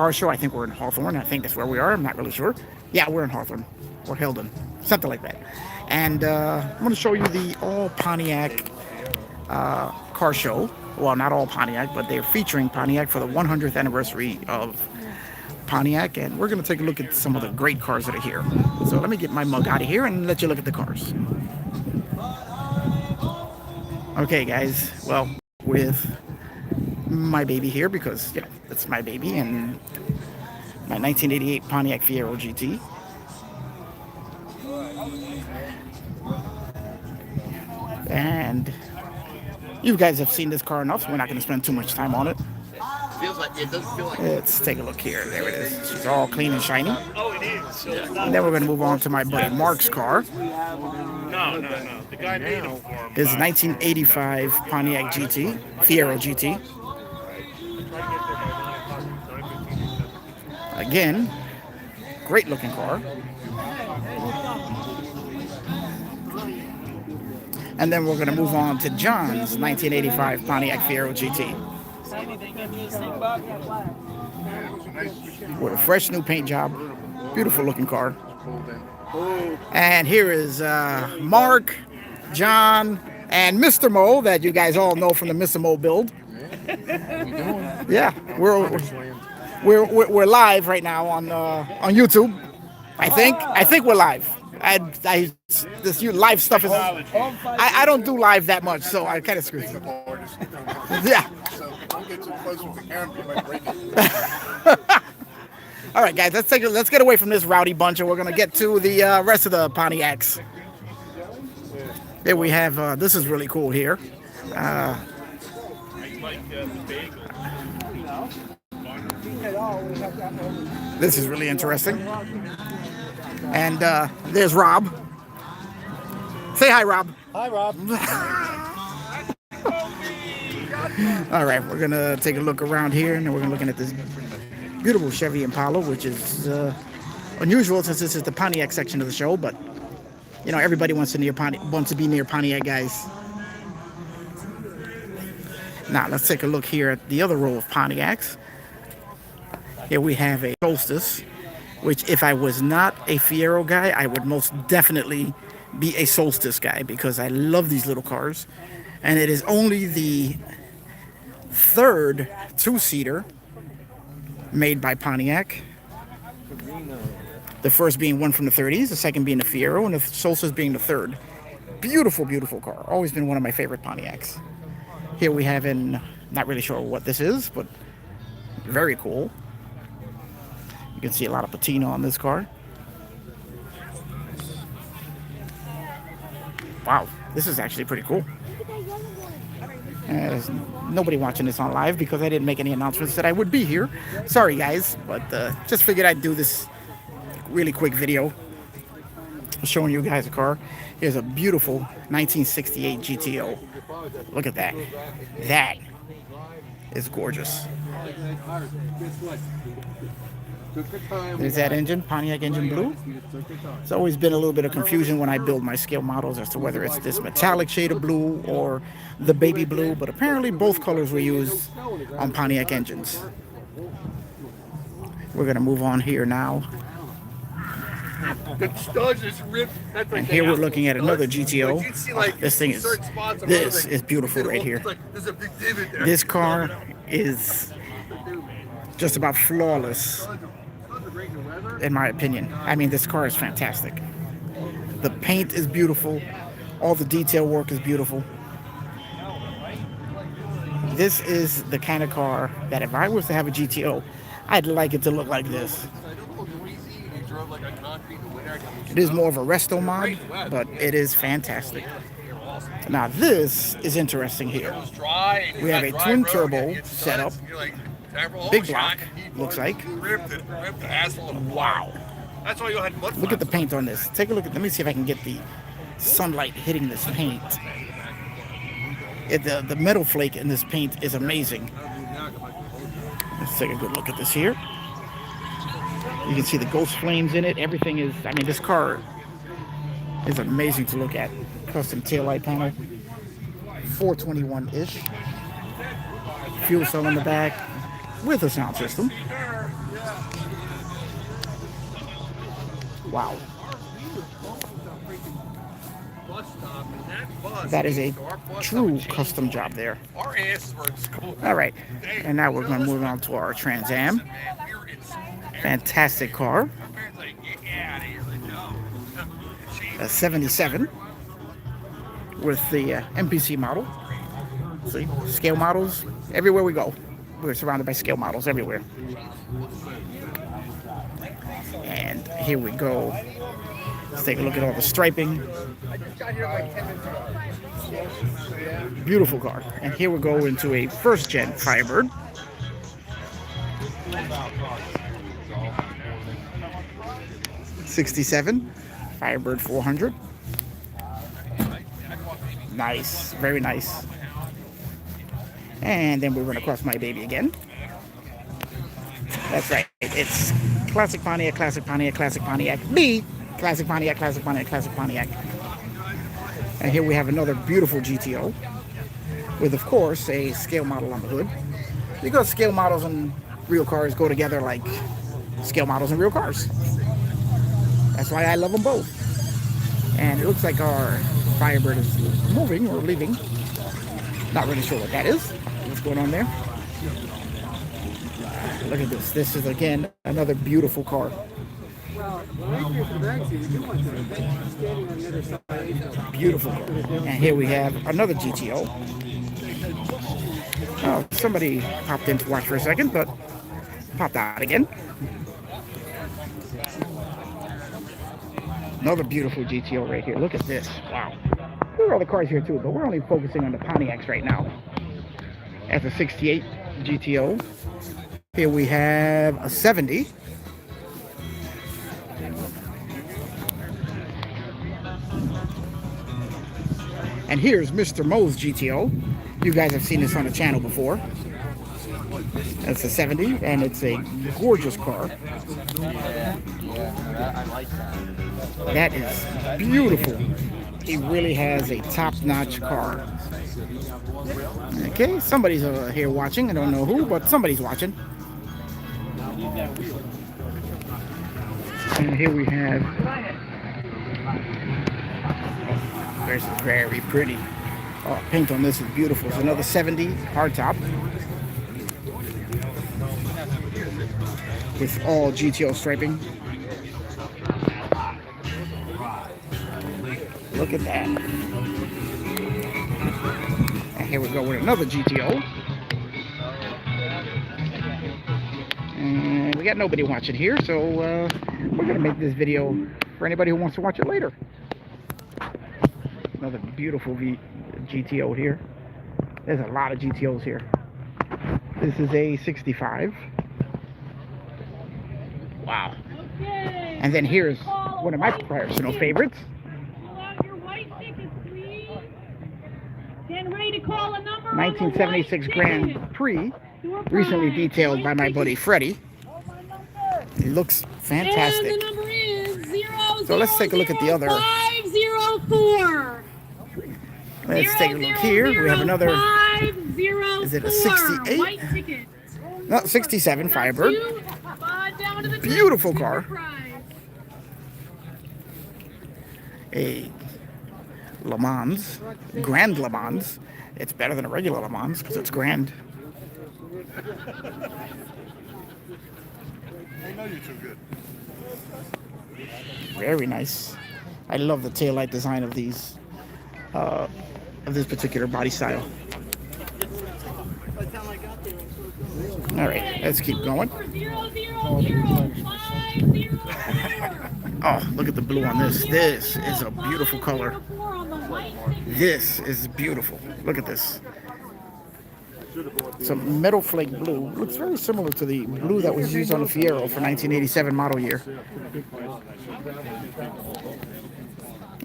car show. I think we're in Hawthorne. I think that's where we are. I'm not really sure. Yeah, we're in Hawthorne or Haledon, something like that. And I'm going to show you the all Pontiac car show. Well, not all Pontiac, but they're featuring Pontiac for the 100th anniversary of Pontiac, and we're going to take a look at some of the great cars that are here. So let me get my mug out of here and let you look at the cars. Okay, guys. Well, with my baby here because, you know, it's my baby, and my 1988 Pontiac Fiero GT. And you guys have seen this car enough, so we're not going to spend too much time on it. Feels like it doesn't feel like. Let's take a look here. There it is. She's all clean and shiny. Oh, it is. And then we're going to move on to my buddy Mark's car. No. The guy made him for him. His 1985 Pontiac GT, Fiero GT. Again, great looking car. And then we're going to move on to John's 1985 Pontiac Fiero GT. With a fresh new paint job. Beautiful looking car. And here is Mark, John, and Mr. Mo, that you guys all know from the Mr. Mo build. Yeah, we're live right now on YouTube. I think we're live. This live stuff is. I don't do live that much, so I kind of screwed it. Yeah. All right, guys, let's get away from this rowdy bunch, and we're gonna get to the rest of the Pontiacs. Here we have. This is really cool here. This is really interesting. And there's Rob. Say hi, Rob. Hi, Rob. All right, we're going to take a look around here, and then we're looking at this beautiful Chevy Impala, which is unusual since this is the Pontiac section of the show, but, you know, everybody wants to be near Pontiac guys. Now, let's take a look here at the other row of Pontiacs. Here we have a Solstice, which if I was not a Fiero guy, I would most definitely be a Solstice guy because I love these little cars. And it is only the third two-seater made by Pontiac. The first being one from the 30s, the second being the Fiero, and the Solstice being the third. Beautiful, beautiful car. Always been one of my favorite Pontiacs. Here we have not really sure what this is, but very cool. You can see a lot of patina on this car. Wow, this is actually pretty cool. There's nobody watching this on live because I didn't make any announcements that I would be here. Sorry, guys, but just figured I'd do this really quick video showing you guys a car. Here's a beautiful 1968 GTO. Look at that. That is gorgeous. There's that engine, Pontiac engine blue. It's always been a little bit of confusion when I build my scale models as to whether it's this metallic shade of blue or the baby blue, but apparently both colors were used on Pontiac engines. We're going to move on here now. And here we're looking at another GTO. This is beautiful right here. This car is just about flawless, in my opinion. I mean, this car is fantastic. The paint is beautiful. All the detail work is beautiful. This is the kind of car that if I was to have a GTO, I'd like it to look like this. It is more of a resto mod, but it is fantastic. Now this is interesting here. We have a twin turbo setup. Big block, looks like. Wow. Look at the paint on this. Take a look at, let me see if I can get the sunlight hitting this paint. The metal flake in this paint is amazing. Let's take a good look at this here. You can see the ghost flames in it. Everything is, I mean, this car is amazing to look at. Custom taillight panel. 421-ish. Fuel cell in the back with a sound system. Wow. That is a true custom job there. All right, and now we're going to move on to our Trans Am. Fantastic car. A 77 with the MPC model. See, scale models everywhere we go. We're surrounded by scale models everywhere. And here we go. Let's take a look at all the striping. Beautiful car. And here we go into a first gen Firebird. '67 Firebird 400. Nice, very nice. And then we run across my baby again. That's right. It's classic Pontiac, classic Pontiac, classic Pontiac B, classic Pontiac, classic Pontiac, classic Pontiac. And here we have another beautiful GTO with, of course, a scale model on the hood. Because scale models and real cars go together like scale models and real cars. That's why I love them both. And it looks like our Firebird is moving or leaving. Not really sure what that is. What's going on there? Look at this. This is, again, another beautiful car. Beautiful car. And here we have another GTO. Oh, somebody popped in to watch for a second, but popped out again. Another beautiful GTO right here. Look at this. Wow. There are other cars here too, but we're only focusing on the Pontiacs right now. That's a 68 GTO. Here we have a 70. And here's Mr. Moe's GTO. You guys have seen this on the channel before. That's a 70, and it's a gorgeous car. That is beautiful. He really has a top-notch car. Okay, somebody's here watching. I don't know who, but somebody's watching. And here we have... This is very pretty. Oh, paint on this is beautiful. It's another 70 hardtop. With all GTO striping. Look at that. And here we go with another GTO. And we got nobody watching here, so we're going to make this video for anybody who wants to watch it later. Another beautiful GTO here. There's a lot of GTOs here. This is a 65. Wow. Okay. And then here's one of my personal favorites. Pull out your white tickets, please. Getting ready to call a number on the 1976 white Grand ticket. Prix, Door recently prize. detailed by my buddy Freddie. It looks And the fantastic. number is 0, So let's take a look at the other. 504. Let's take a look here. We have another, 504. is it a 68? White ticket. No, 67 Firebird. Down to the Beautiful door car. prize. A Le Mans, Grand Le Mans. It's better than a regular Le Mans because it's grand. I know you're too good. Very nice. I love the taillight design of these, of this particular body style. All right, let's keep going. 000504. Oh, look at the blue on this. This is a beautiful color. This is beautiful. Look at this. Some metal flake blue. Looks very similar to the blue that was used on the Fiero for 1987 model year.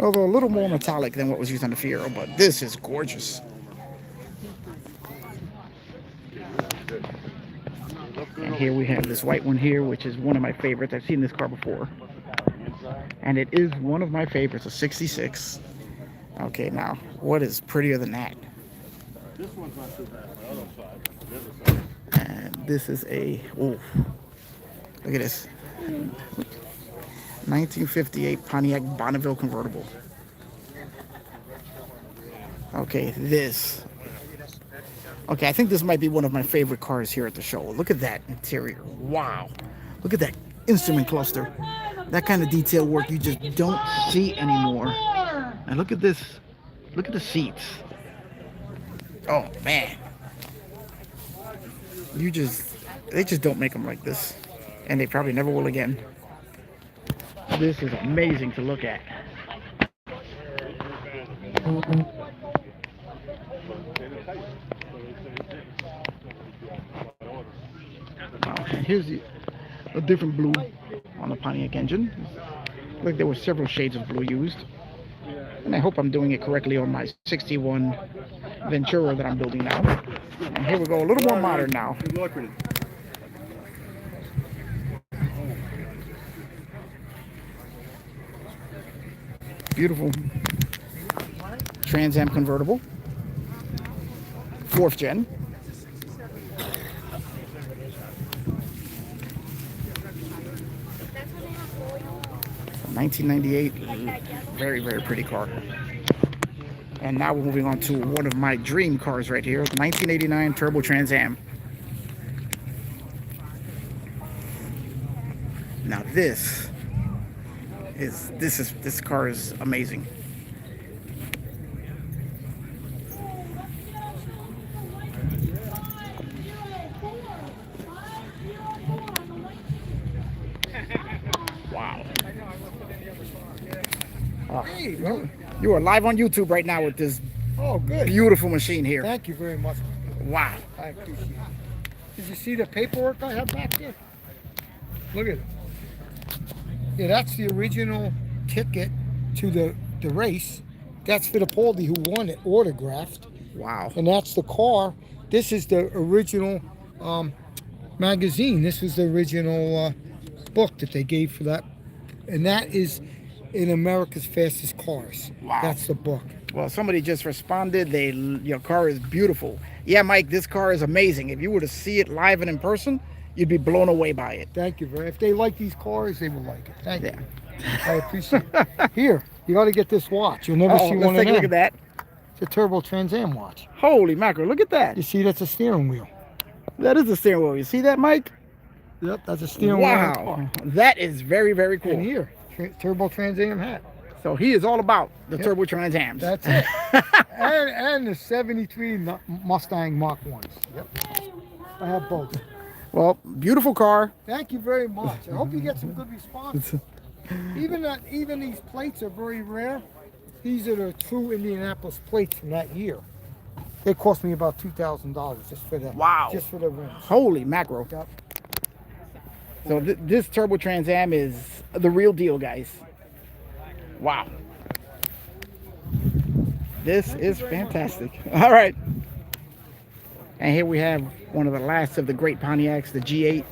Although a little more metallic than what was used on the Fiero, but this is gorgeous. And here we have this white one here, which is one of my favorites. I've seen this car before. And it is one of my favorites, a 66. Okay, now, what is prettier than that? This one's not too bad. My other side. The other side. And this is a, oh, Look at this. 1958 Pontiac Bonneville convertible. Okay, this. Okay, I think this might be one of my favorite cars here at the show. Look at that interior. Wow. Look at that instrument cluster. That kind of detail work you just don't see anymore. And look at this. Look at the seats. Oh, man. They just don't make them like this. And they probably never will again. This is amazing to look at. And here's a different blue on the Pontiac engine. Like there were several shades of blue used. And I hope I'm doing it correctly on my 61 Ventura that I'm building now. And here we go, a little more modern now. Beautiful Trans Am convertible, 4th gen. From 1998, very, very pretty car. And now we're moving on to one of my dream cars right here, 1989 Turbo Trans Am. Now this car is amazing. Wow. Oh, you are live on YouTube right now with this beautiful machine here. Thank you very much. Wow. I appreciate it. Did you see the paperwork I have back there? Look at it. Yeah, that's the original ticket to the race. That's Fittipaldi who won it, autographed. Wow. And that's the car. This is the original magazine. This was the original book that they gave for that. And that is in America's Fastest Cars. Wow. That's the book. Well, somebody just responded. Your car is beautiful. Yeah, Mike, this car is amazing. If you were to see it live and in person, you'd be blown away by it. Thank you very much. If they like these cars, they will like it. Thank you. I appreciate it. Here, you got to get this watch. You'll never see one of them. Let's take a look at that. It's a Turbo Trans Am watch. Holy mackerel, look at that. You see, that's a steering wheel. That is a steering wheel. You see that, Mike? Yep, that's a steering wheel. Wow, that is very, very cool. And here, Turbo Trans Am hat. So he is all about the Turbo Trans Ams. That's it. and the 73 Mustang Mach 1s. Yep. I have both. Well, beautiful car. Thank you very much. I hope you get some good response. Even these plates are very rare. These are the true Indianapolis plates from that year. They cost me about $2,000 just for them. Wow. Just for the rims. Holy mackerel. Yep. So this Turbo Trans Am is the real deal, guys. Wow. This is fantastic. All right. And here we have one of the last of the great Pontiacs, the G8.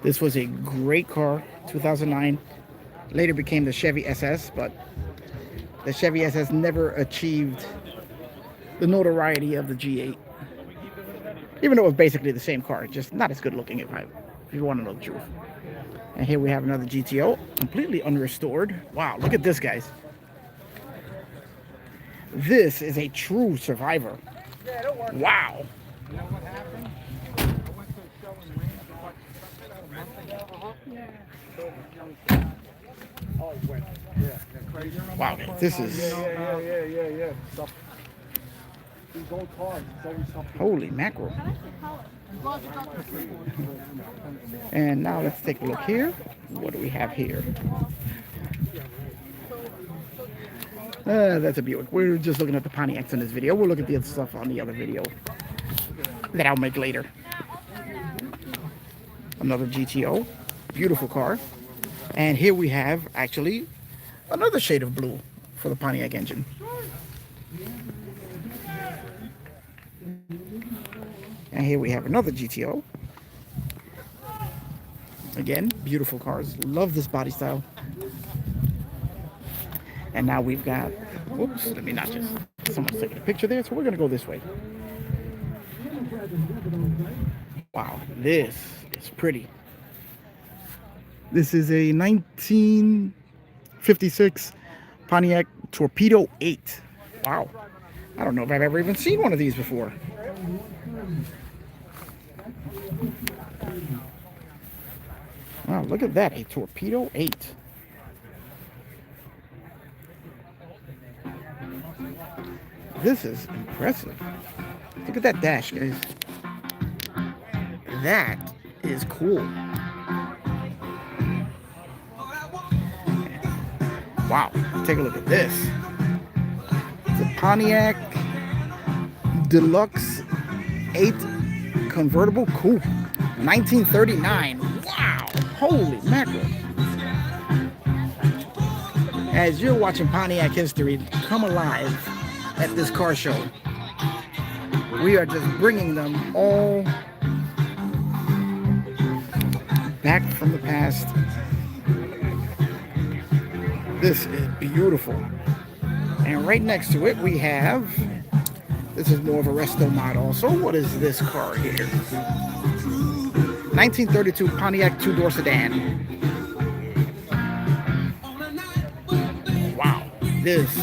This was a great car, 2009. Later became the Chevy SS, but the Chevy SS never achieved the notoriety of the G8. Even though it was basically the same car, just not as good looking if you want to know the truth. And here we have another GTO, completely unrestored. Wow, look at this, guys. This is a true survivor. Wow. You know what happened? I went to a show in Randolph. Wow, this is... Yeah. These old cars, it's always something. Holy mackerel. And now let's take a look here. What do we have here? That's a Buick. We're just looking at the Pontiacs in this video. We'll look at the other stuff on the other video that I'll make later. Another GTO. Beautiful car. And here we have actually another shade of blue for the Pontiac engine. And here we have another GTO. Again, beautiful cars. Love this body style. And now we've got, whoops, let me not just, someone's taking a picture there, so we're going to go this way. This is pretty. This is a 1956 Pontiac Torpedo 8. Wow. I don't know if I've ever even seen one of these before. Wow, look at that. A Torpedo 8. This is impressive. Look at that dash, guys. That is cool. Wow, take a look at this. It's a Pontiac Deluxe 8 convertible coupe, 1939. Wow, holy mackerel. As you're watching Pontiac history come alive at this car show, we are just bringing them all back from the past. This is beautiful. And right next to it we have, this is more of a resto mod also. What is this car here? 1932 Pontiac two-door sedan. Wow, this,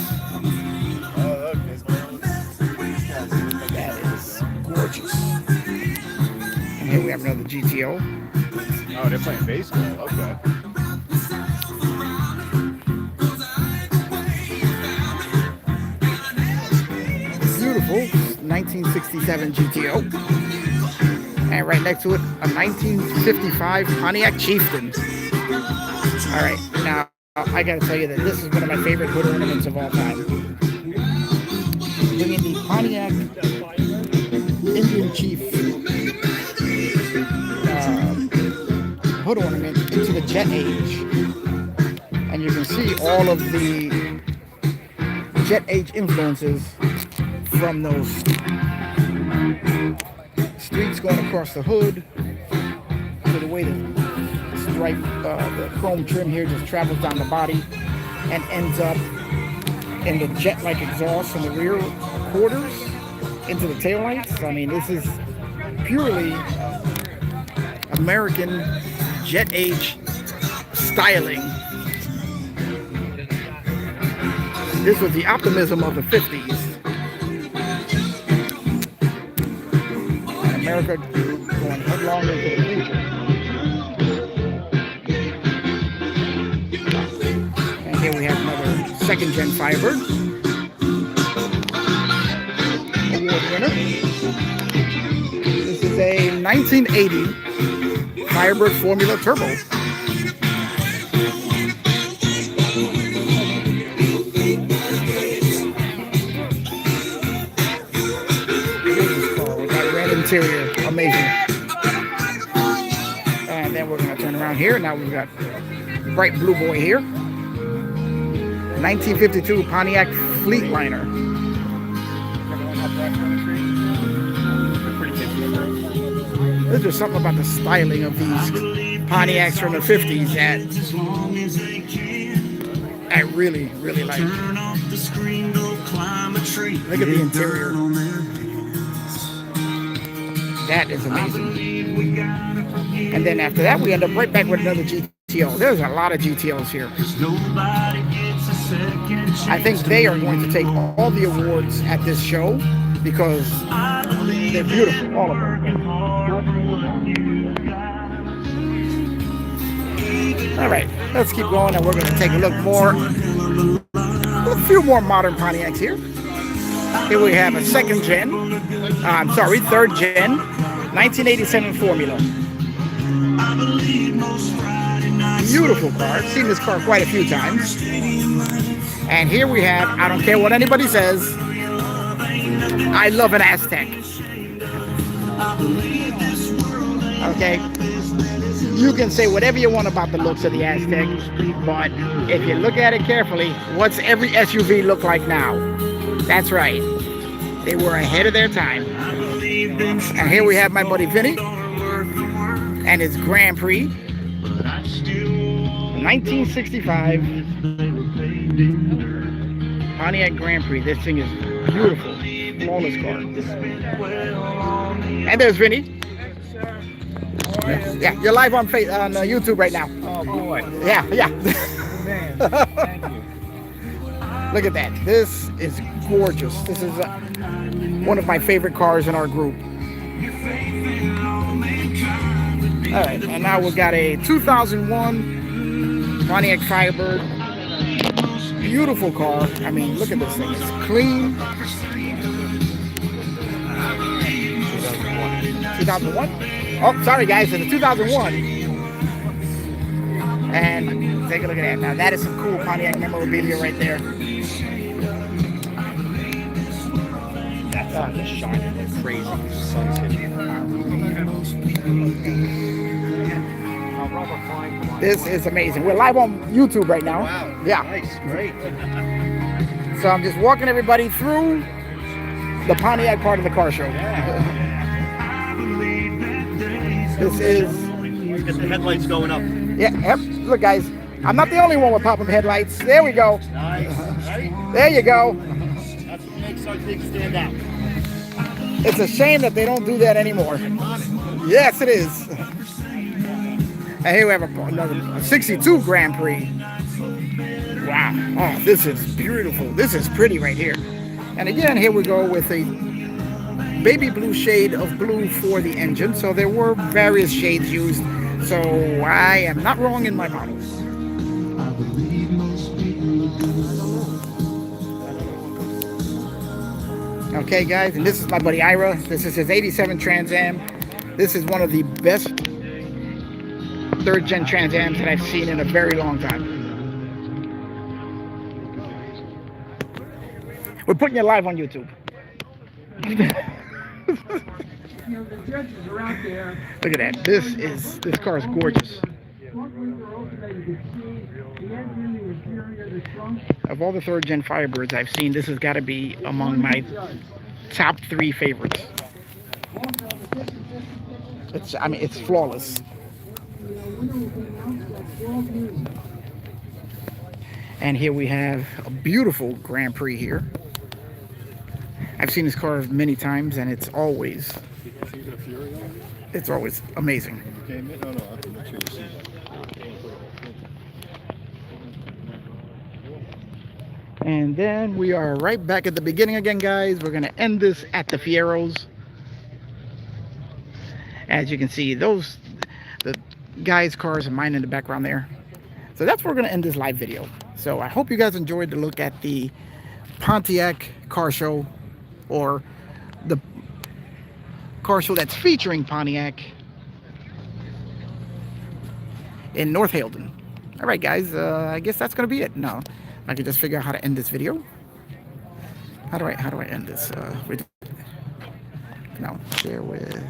that is gorgeous. And here we have another GTO. Oh, they're playing baseball. Okay. Beautiful 1967 GTO. And right next to it, a 1955 Pontiac Chieftain. All right, now I gotta tell you that this is one of my favorite hood ornaments of all time. Bringing the Pontiac Indian Chief hood ornament into the jet age. And you can see all of the jet age influences from those streaks going across the hood to the way the stripe, the chrome trim here just travels down the body and ends up in the jet-like exhaust from the rear quarters into the taillights. I mean, this is purely American jet age styling. This was the optimism of the 50s. And America going headlong into the future. And here we have another second gen Firebird. Award winner. This is a 1980 Firebird Formula Turbo. Interior, amazing. And then we're going to turn around here. Now we've got bright blue boy here. 1952 Pontiac Fleetliner. There's just something about the styling of these Pontiacs from the 50s that I really, really like. Look at the interior. That is amazing. And then after that, we end up right back with another GTO. There's a lot of GTOs here. I think they are going to take all the awards at this show because they're beautiful, all of them. All right, let's keep going, and we're going to take a look more, a few more modern Pontiacs here. Here we have a third gen, 1987 Formula. Beautiful car. I've seen this car quite a few times. And here we have, I don't care what anybody says, I love an Aztec. Okay? You can say whatever you want about the looks of the Aztec, but if you look at it carefully, what's every SUV look like now? That's right. They were ahead of their time. And here we have my buddy Vinny and his Grand Prix. 1965 Pontiac Grand Prix. This thing is beautiful. Flawless car. And there's Vinny. Yeah, you're live on YouTube right now. Oh boy. Yeah, yeah. Man, thank you. Look at that. This is gorgeous. This is one of my favorite cars in our group. All right, and now we've got a 2001 Pontiac Firebird. Beautiful car. I mean, look at this thing. It's clean. 2001? Oh, sorry guys, it's a 2001. And take a look at that. Now that is some cool Pontiac memorabilia right there. That's not just shining like crazy. The sun's hitting. This is amazing. We're live on YouTube right now. Wow. Yeah. Nice. Great. So I'm just walking everybody through the Pontiac part of the car show. This is... Get the headlights going up. Yeah, yep. Look guys, I'm not the only one with pop-up headlights. There we go. Nice. Right? There you go. That's what makes our thing stand out. It's a shame that they don't do that anymore. Yes, it is. And here we have another 62 Grand Prix. Wow. Oh, this is beautiful. This is pretty right here. And again, here we go with a baby blue shade of blue for the engine. So there were various shades used. So I am not wrong in my models. Okay, guys, and this is my buddy Ira. This is his 87 Trans Am. This is one of the best third-gen Trans Ams that I've seen in a very long time. We're putting you live on YouTube. Look at that. This car is gorgeous. Of all the third-gen Firebirds I've seen, this has got to be among my top 3 favorites. It's flawless. And here we have a beautiful Grand Prix here. I've seen this car many times, and it's always amazing. And then we are right back at the beginning again, guys. We're gonna end this at the Fieros. As you can see, the guys' cars and mine in the background there. So that's where we're gonna end this live video. So I hope you guys enjoyed the look at the Pontiac car show, or the car show that's featuring Pontiac in North Haledon. All right, guys, I guess that's gonna be it. No, I can just figure out how to end this video. How do I end this? No, share with.